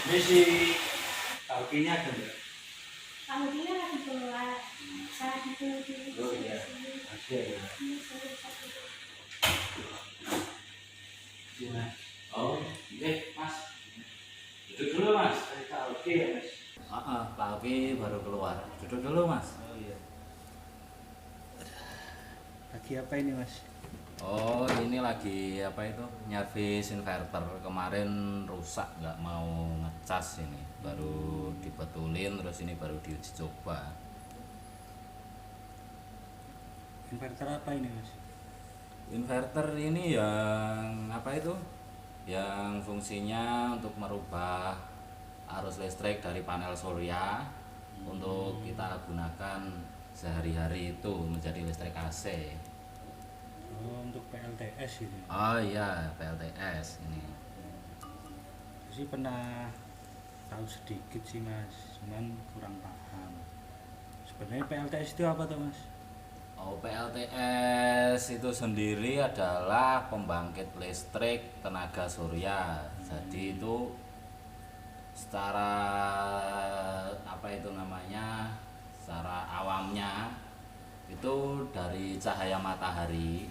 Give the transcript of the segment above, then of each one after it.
Ini si tangkinya ada nggak? Tangkinya lagi keluar. Salah satu di Oh iya, masih ya. Iya. Oh, Mas. Duduk dulu Mas. Oke ya Mas. Pak Oki baru keluar. Duduk dulu Mas. Oh iya. Lagi apa ini Mas? Oh ini lagi apa itu? Nyervis inverter. Kemarin rusak nggak mau ngecas ini. Baru dibetulin terus ini baru diuji coba. Inverter apa ini Mas? Inverter ini yang apa itu? Yang fungsinya untuk merubah arus listrik dari panel surya untuk kita gunakan sehari-hari itu menjadi listrik AC. Oh, untuk PLTS ini. Oh iya, PLTS ini. Saya sih pernah tahu sedikit sih Mas, cuman kurang paham. Sebenarnya PLTS itu apa tuh Mas? Oh, PLTS itu sendiri adalah pembangkit listrik tenaga surya. Jadi itu secara apa itu namanya? Secara awamnya itu dari cahaya matahari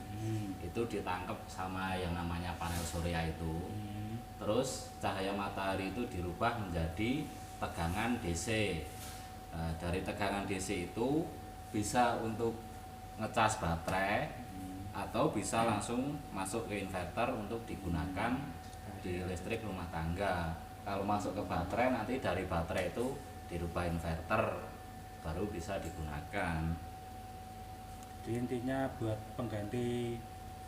itu ditangkap sama yang namanya panel surya itu. Terus cahaya matahari itu dirubah menjadi tegangan DC. Nah, dari tegangan DC itu bisa untuk ngecas baterai atau bisa langsung masuk ke inverter untuk digunakan di listrik rumah tangga. Kalau masuk ke baterai nanti dari baterai itu dirubah inverter baru bisa digunakan. Jadi intinya buat pengganti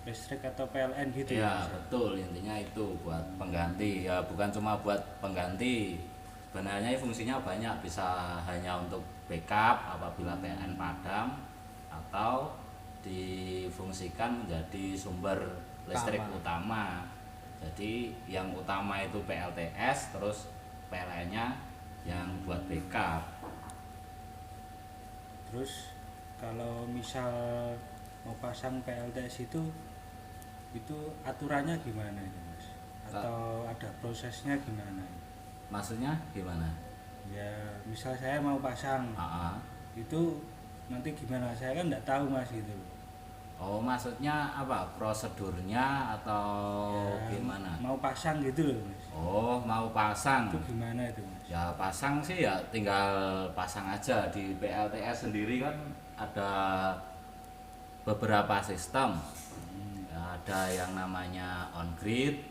listrik atau PLN gitu Ya Mas? betul, intinya itu buat pengganti ya, bukan cuma buat pengganti. Sebenarnya fungsinya banyak, bisa hanya untuk backup apabila PLN padam atau difungsikan menjadi sumber listrik utama. Jadi yang utama itu PLTS, terus PLN-nya yang buat backup. Terus kalau misal mau pasang PLTS itu aturannya gimana itu Mas? Atau ada prosesnya gimana? Maksudnya gimana? Ya misal saya mau pasang, itu nanti gimana? Saya kan nggak tahu Mas gitu. Oh maksudnya apa? Prosedurnya atau Ya, gimana? mau pasang gitu loh Mas. Oh mau pasang. Itu gimana itu Mas? Ya pasang sih ya tinggal pasang aja. Di PLTS sendiri kan ada beberapa sistem. Ya, ada yang namanya on grid,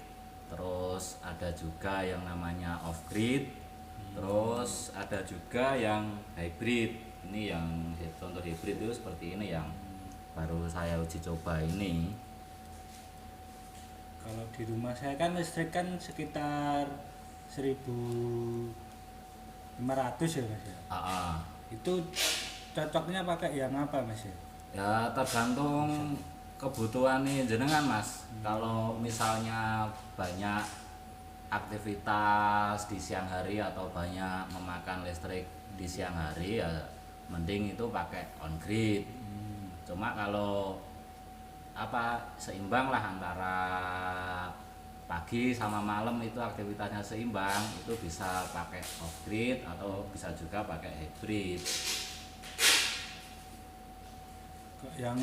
terus ada juga yang namanya off grid, terus ada juga yang hybrid. Ini yang contoh hybrid itu seperti ini yang baru saya uji coba ini. Kalau di rumah saya kan listrik kan sekitar 1.500 ya Mas ya. Itu cocoknya pakai yang apa Mas ya? Ya tergantung kebutuhan nih jenengan Mas. Kalau misalnya banyak aktivitas di siang hari atau banyak memakan listrik di siang hari ya mending itu pakai on grid. Cuma kalau apa seimbang lah antara pagi sama malam itu aktivitasnya seimbang, itu bisa pakai off grid atau bisa juga pakai hybrid. Yang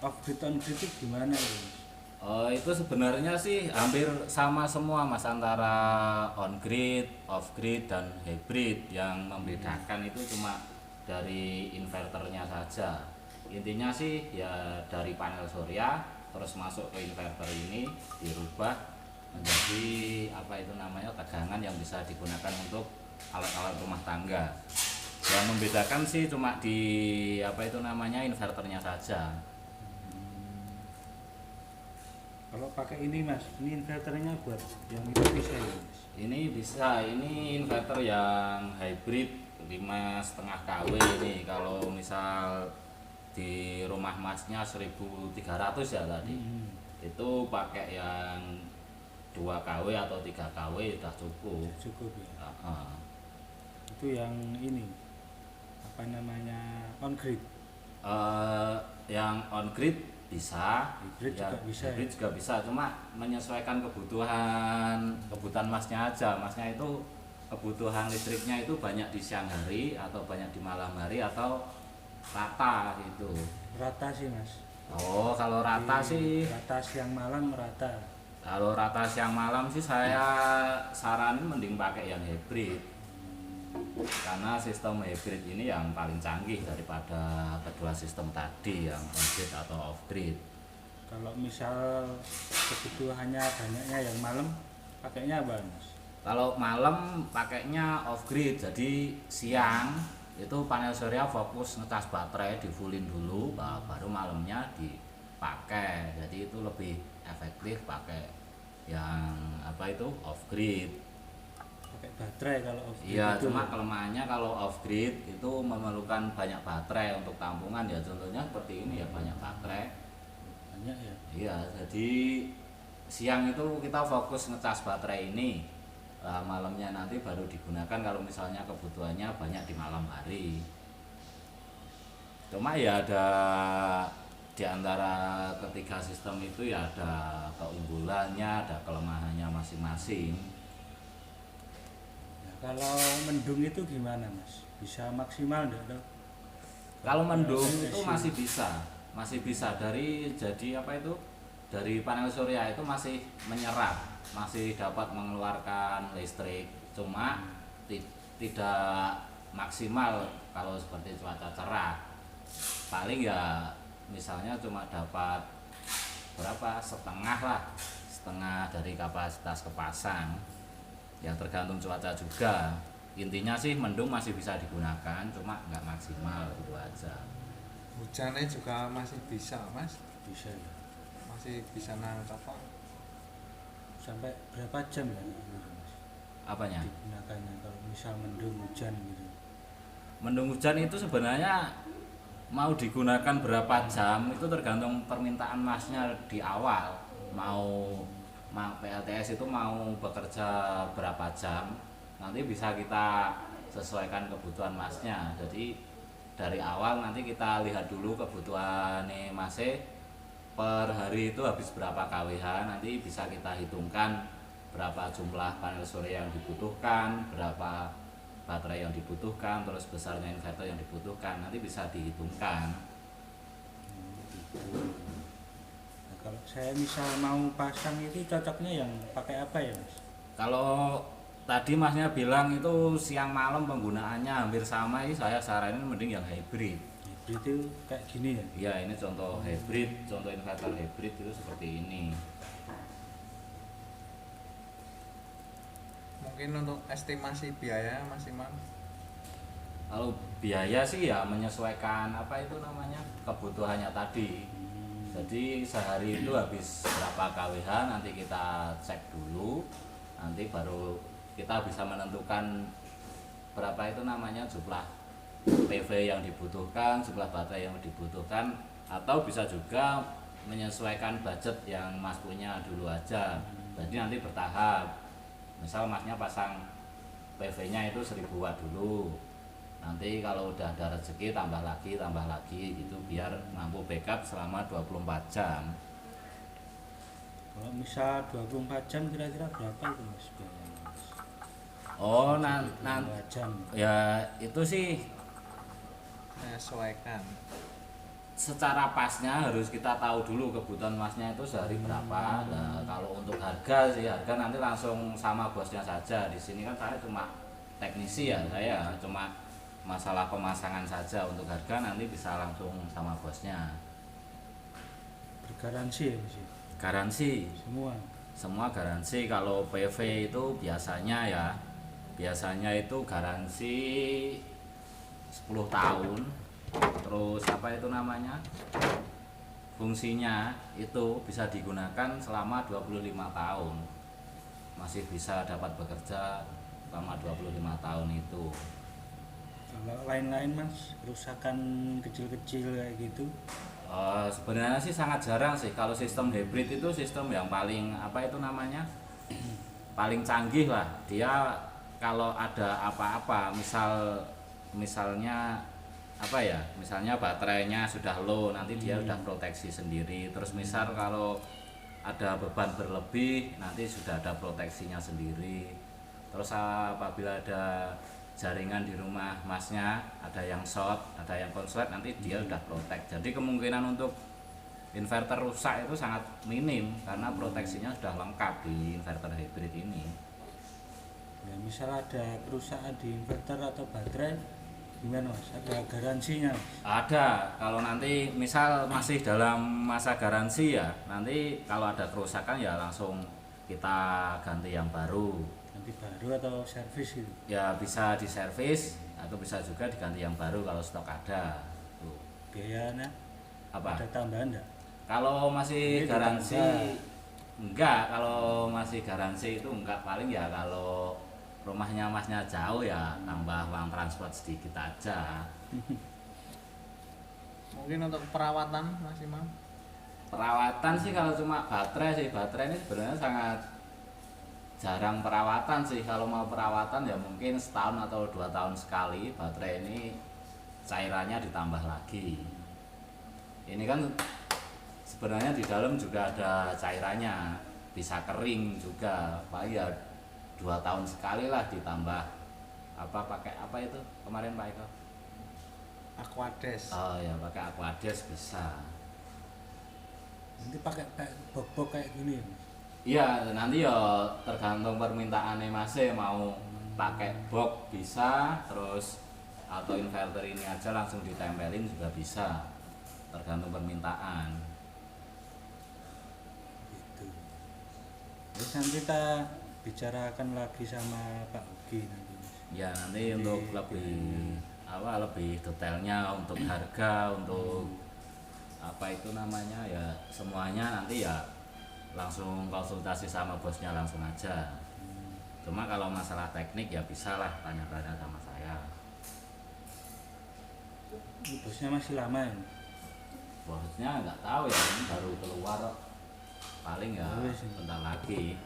off grid on grid itu gimana itu? Oh, itu sebenarnya sih hampir sama semua Mas, antara on grid, off grid dan hybrid. Yang membedakan itu cuma dari inverternya saja. Intinya sih ya dari panel surya terus masuk ke inverter ini dirubah menjadi apa itu namanya tegangan yang bisa digunakan untuk alat-alat rumah tangga. Yang membedakan sih cuma di apa itu namanya inverternya saja. Kalau pakai ini Mas, ini inverternya buat yang itu bisa ya Mas? Ini bisa, ini inverter yang hybrid 5,5 kW ini. Kalau misal di rumah Masnya 1.300 ya tadi. Itu pakai yang 2 kW atau 3 kW udah cukup. Cukup ya. Itu yang ini apa namanya on grid. Yang on grid bisa, Hybrid ya, juga bisa. hybrid juga bisa, cuma menyesuaikan kebutuhan Masnya aja. Masnya itu kebutuhan listriknya itu banyak di siang hari atau banyak di malam hari atau rata gitu. Rata sih mas. Oh, kalau rata sih, Rata siang malam rata. kalau rata siang malam sih saya saranin mending pakai yang hybrid. Karena sistem hybrid ini yang paling canggih daripada kedua sistem tadi yang on grid atau off grid. Kalau misal kebutuhannya banyaknya yang malam, pakainya apa mas? Kalau malam pakainya off grid, jadi siang itu panel surya fokus ngecas baterai di fullin dulu, baru malamnya dipakai. Jadi itu lebih efektif pakai yang apa itu off grid. Pakai baterai kalau off grid Iya, itu. cuma kelemahannya kalau off grid itu memerlukan banyak baterai untuk tampungan ya, contohnya seperti ini ya, banyak baterai. Banyak ya. Iya, jadi siang itu kita fokus ngecas baterai ini. Nah, malamnya nanti baru digunakan kalau misalnya kebutuhannya banyak di malam hari. Cuma ya ada di antara ketiga sistem itu ya ada keunggulannya, ada kelemahannya masing-masing. Nah, kalau mendung itu gimana mas? Bisa maksimal enggak tuh? Kalau mendung itu masih bisa dari jadi apa itu, dari panel surya itu masih menyerap, masih dapat mengeluarkan listrik, cuma tidak maksimal kalau seperti cuaca cerah. Paling ya misalnya cuma dapat berapa, setengah dari kapasitas kepasang, yang tergantung cuaca juga. Intinya sih mendung masih bisa digunakan, cuma nggak maksimal gitu aja. Hujannya juga masih bisa mas, Bisa ya. masih bisa nangkap Pak. Sampai berapa jam ya mas? Apanya? Digunakannya kalau misal mendung hujan gitu. Mendung hujan itu sebenarnya mau digunakan berapa jam itu tergantung permintaan masnya di awal. Mau PLTS itu mau bekerja berapa jam, nanti bisa kita sesuaikan kebutuhan masnya. Jadi dari awal nanti kita lihat dulu kebutuhan masnya per hari itu habis berapa kWh, nanti bisa kita hitungkan berapa jumlah panel surya yang dibutuhkan, berapa baterai yang dibutuhkan, terus besarnya inverter yang dibutuhkan, nanti bisa dihitungkan. Nah, kalau saya misal mau pasang itu cocoknya yang pakai apa ya mas? Kalau tadi masnya bilang itu siang malam penggunaannya hampir sama, ini saya saranin mending yang hybrid. Hybrid itu kayak gini ya? Iya, ini contoh hybrid, contoh inverter hybrid itu seperti ini. Mungkin untuk estimasi biaya Mas Iman, Kalau biaya sih ya menyesuaikan apa itu namanya, kebutuhannya tadi. Jadi sehari itu habis berapa kWh nanti kita cek dulu, nanti baru kita bisa menentukan berapa itu namanya jumlah PV yang dibutuhkan, jumlah baterai yang dibutuhkan, atau bisa juga menyesuaikan budget yang mas punya dulu aja. Jadi nanti bertahap, misal masnya pasang PV-nya itu 1000 watt dulu, nanti kalau udah ada rezeki tambah lagi gitu, biar mampu backup selama 24 jam. Kalau misal 24 jam kira-kira berapa itu mas biayanya mas? Oh, 24 jam. ya itu sih menyesuaikan. secara pasnya harus kita tahu dulu kebutuhan masnya itu sehari berapa. Nah, kalau untuk harga sih, harga nanti langsung sama bosnya saja. Di sini kan saya cuma teknisi ya, saya cuma masalah pemasangan saja. Untuk harga nanti bisa langsung sama bosnya. Bergaransi ya mas? Garansi, Semua garansi. Kalau PV itu biasanya itu garansi 10 tahun. Terus apa itu namanya, fungsinya itu bisa digunakan selama 25 tahun, masih bisa dapat bekerja selama 25 tahun itu. kalau lain-lain mas, kerusakan kecil-kecil kayak gitu? Sebenarnya sih sangat jarang sih. Kalau sistem hybrid itu sistem yang paling apa itu namanya, paling canggih lah. Dia kalau ada apa-apa, misalnya apa ya, misalnya baterainya sudah low, nanti dia udah proteksi sendiri. Terus misal kalau ada beban berlebih, nanti sudah ada proteksinya sendiri. Terus apabila ada jaringan di rumah masnya, ada yang short, ada yang konslet, nanti dia udah protek. Jadi kemungkinan untuk inverter rusak itu sangat minim karena proteksinya sudah lengkap di inverter hybrid ini. Ya, misal ada kerusakan di inverter atau baterai gimana Mas? Ada garansinya Mas? Ada, kalau nanti misal masih dalam masa garansi ya, nanti kalau ada kerusakan ya langsung kita ganti yang baru. Ganti baru atau servis gitu? Ya bisa diservis atau bisa juga diganti yang baru kalau stok ada. Tuh. Biayanya Apa? ada tambahan enggak? Kalau masih Ini garansi ditambah. enggak, kalau masih garansi itu enggak, paling ya kalau rumahnya masnya jauh ya tambah uang transport sedikit aja. Mungkin untuk perawatan Mas Imam. Perawatan sih kalau cuma baterai sih, baterai ini sebenarnya sangat jarang perawatan sih. Kalau mau perawatan ya mungkin setahun atau 2 tahun sekali baterai ini cairannya ditambah lagi. Ini kan sebenarnya di dalam juga ada cairannya, bisa kering juga. Paling ya 2 tahun sekali lah ditambah apa, pakai apa itu kemarin Pak Eko? Aquades. Oh ya pakai Aquades bisa. Nanti pakai kayak box-box kayak gini ya Mas? Iya nanti ya tergantung permintaannya masih mau pakai box bisa, terus atau inverter ini aja langsung ditempelin juga bisa, tergantung permintaan. Gitu. Terus nanti kita bicarakan lagi sama Pak Ugi nanti Mas. Ya nanti untuk lebih lebih detailnya untuk harga, untuk apa itu namanya ya semuanya nanti ya langsung konsultasi sama bosnya langsung aja. Cuma kalau masalah teknik ya bisa lah tanya-tanya sama saya. Ini bosnya masih lama ya? Bosnya nggak tahu ya, ini baru keluar paling ya Oh, iya sih. bentar lagi.